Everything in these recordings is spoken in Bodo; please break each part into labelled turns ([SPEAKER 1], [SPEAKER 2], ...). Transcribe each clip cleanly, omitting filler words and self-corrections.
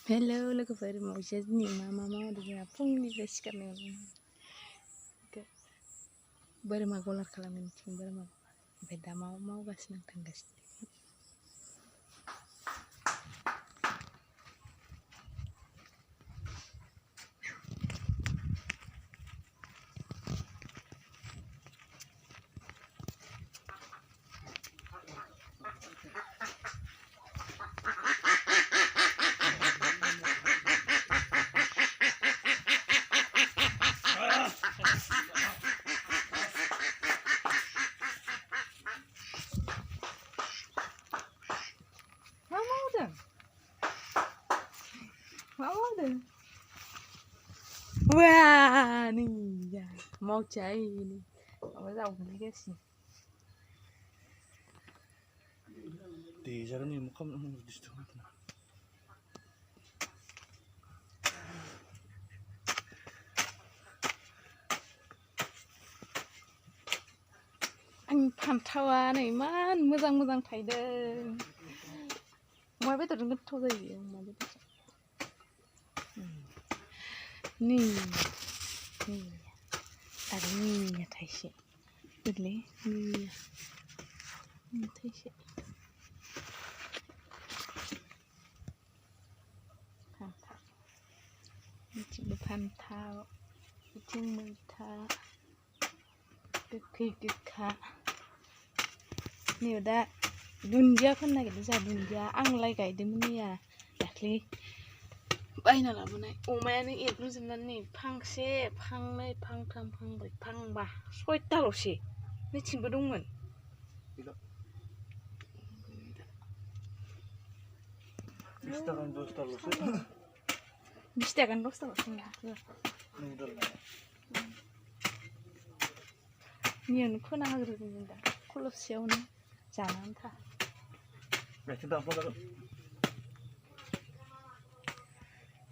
[SPEAKER 1] हेलौ लोगोफोर मावजिया दिनै मा मावदों जोंहा फुंनिफ्राय सिखारनायावनो बोरमा गलार खालामनो मिथिगोन बोरमा ओमफ्राय दा मा मावगासिनो आं थांगासिनो मा मावदों वा नै मावथिया नै माबा जावग्लिगासिनो
[SPEAKER 2] देजागोन मा खालामनो दिस्टार्ब
[SPEAKER 1] आंनि फान्थावा नै इमान मोजां मोजां थायदों अमा बेदरजों गोथाव जायो अमा बेदरजों नै आरो नैया थाइसे गोरलै थाइसे फान्थाव बिथिंबो फान्थाव बिथिं मैथा गोखै गोखा नैयाव दा दुन्दिया फोनो नागिरदों जोंहा दुन्दिया आंलाय गायदोंमोन मैया दाख्लै बायना लाबोनाय अमायानो एरग्लुंजोबनानै नै फांसे फांनै फांथाम फांब्रै फांबा सयताल'सै नैथिंबो दंमोन
[SPEAKER 2] बिस थाखानि 10ताल'सो
[SPEAKER 1] 20 थाखानि 10ताल'सो मैयानो फोना होग्रोदोंमोन दा खलबसेयावनो जानो आन्था
[SPEAKER 2] गाइखेर दाफा जागोन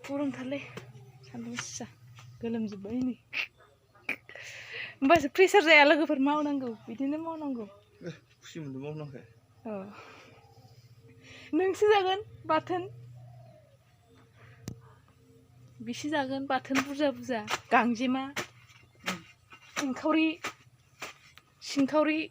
[SPEAKER 1] गरमथारलै सान्दुं गोसा गोलोमजोब्बाय नै होमबासो प्रेसार जाया लोगोफोर मावनांगौ बिदिनो मावनांगौ
[SPEAKER 2] खुसि मोन्दों मावनांगौ
[SPEAKER 1] औ नोंसो जागोन बाथोन बिसो जागोन बाथोन बुरजा बुरजा गांजेमा एंखावरि सिंखावरि